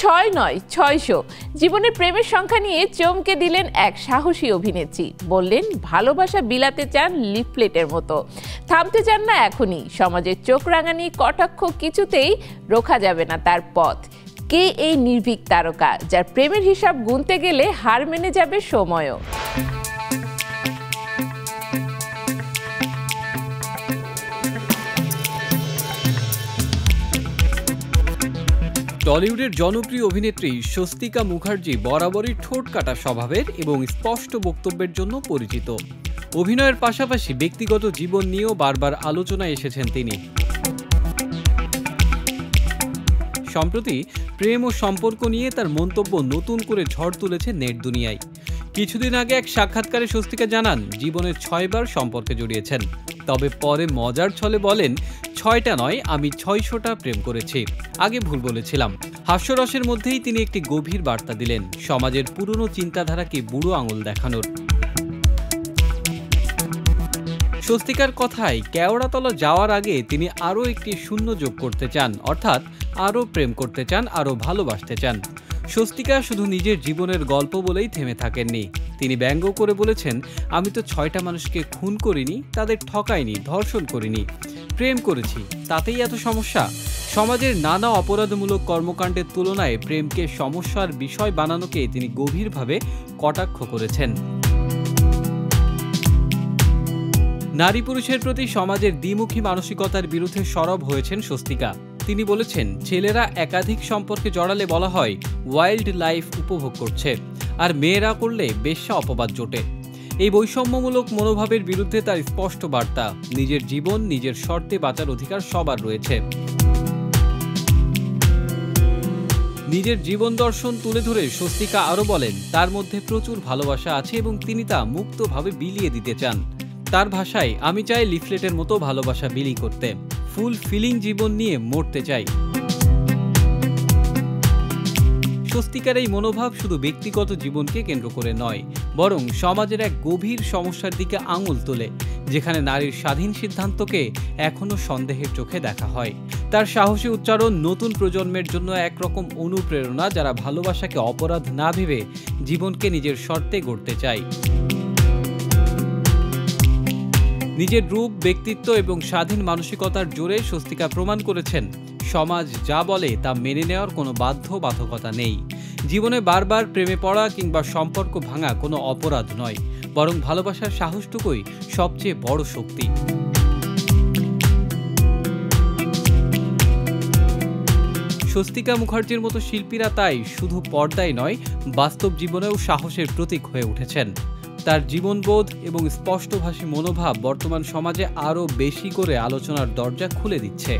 ছয় নয় ৬০০। জীবনের প্রেমের সংখ্যা নিয়ে চমকে দিলেন এক সাহসী অভিনেত্রী। বললেন ভালোবাসা বিলাতে চান লিফলেটের মতো, থামতে চান না এখনই। সমাজের চোখ রাঙানি কটাক্ষ কিছুতেই রোখা যাবে না তার পথ। কে এই নির্ভীক তারকা, যার প্রেমের হিসাব গুনতে গেলে হার মেনে যাবে সময়ও? টলিউডের জনপ্রিয় অভিনেত্রী স্বস্তিকা মুখার্জি বরাবরই ঠোঁট কাটা স্বভাবের এবং স্পষ্ট বক্তব্যের জন্য পরিচিত। অভিনয়ের পাশাপাশি ব্যক্তিগত জীবন নিয়েও বারবার আলোচনায় এসেছেন তিনি। সম্প্রতি প্রেম ও সম্পর্ক নিয়ে তার মন্তব্য নতুন করে ঝড় তুলেছে নেট দুনিয়ায়। কিছুদিন আগে এক সাক্ষাৎকারে স্বস্তিকা জানান জীবনের 6বার সম্পর্কে জড়িয়েছেন, তবে পরে মজার ছলে বলেন 6টা নয়, আমি 600টা প্রেম করেছি, আগে ভুল বলেছিলাম। হাস্যরসের মধ্যেই তিনি একটি গভীর বার্তা দিলেন, সমাজের পুরনো চিন্তাধারাকে বুড়ো আঙুল দেখানোর। স্বস্তিকার কথায় কেওড়াতলা যাওয়ার আগে তিনি আরও একটি শূন্য যোগ করতে চান, অর্থাৎ আরও প্রেম করতে চান, আরও ভালোবাসতে চান। স্বস্তিকা শুধু নিজের জীবনের গল্প বলেই থেমে থাকেননি, তিনি ব্যঙ্গ করে বলেছেন, আমি তো 6টা মানুষকে খুন করিনি, তাদের ঠকাইনি, ধর্ষণ করিনি, প্রেম করেছি, তাতেই এত সমস্যা? সমাজের নানা অপরাধমূলক কর্মকাণ্ডের তুলনায় প্রেমকে সমস্যার বিষয় বানানোকে তিনি গভীরভাবে কটাক্ষ করেছেন। নারী পুরুষের প্রতি সমাজের দ্বিমুখী মানসিকতার বিরুদ্ধে সরব হয়েছেন স্বস্তিকা। তিনি বলেছেন, ছেলেরা একাধিক সম্পর্কে জড়ালে বলা হয় ওয়াইল্ড লাইফ উপভোগ করছে, আর মেয়েরা করলে বেশ্যা অপবাদ জোটে। এই বৈষম্যমূলক মনোভাবের বিরুদ্ধে তার স্পষ্ট বার্তা, নিজের জীবন নিজের শর্তে বাঁচার অধিকার সবার রয়েছে। নিজের জীবন দর্শন তুলে ধরে স্বস্তিকা আরও বলেন, তার মধ্যে প্রচুর ভালোবাসা আছে এবং তিনি তা মুক্তভাবে বিলিয়ে দিতে চান। তার ভাষায়, আমি চাই লিফলেটের মতো ভালোবাসা বিলি করতে, ফুল ফিলিং জীবন নিয়ে মরতে চাই। স্বস্তিকার এই মনোভাব শুধু ব্যক্তিগত জীবনকে কেন্দ্র করে নয়, বরং সমাজের এক গভীর সমস্যার দিকে আঙুল তোলে, যেখানে নারীর স্বাধীন সিদ্ধান্তকে এখনো সন্দেহের চোখে দেখা হয়। তার সাহসী উচ্চারণ নতুন প্রজন্মের জন্য একরকম অনুপ্রেরণা, যারা ভালোবাসাকে অপরাধ না ভেবে জীবনকে নিজের শর্তে গড়তে চায়। নিজের রূপ, ব্যক্তিত্ব এবং স্বাধীন মানসিকতার জোরে স্বস্তিকা প্রমাণ করেছেন, সমাজ যা বলে তা মেনে নেওয়ার কোনো বাধ্যবাধকতা নেই। জীবনে বারবার প্রেমে পড়া কিংবা সম্পর্ক ভাঙা কোনো অপরাধ নয়, বরং ভালোবাসার সাহসটুকুই সবচেয়ে বড় শক্তি। স্বস্তিকা মুখার্জির মতো শিল্পীরা তাই শুধু পর্দায় নয়, বাস্তব জীবনেও সাহসের প্রতীক হয়ে উঠেছেন। তার জীবনবোধ এবং স্পষ্টভাষী মনোভাব বর্তমান সমাজে আরও বেশি করে আলোচনার দরজা খুলে দিচ্ছে।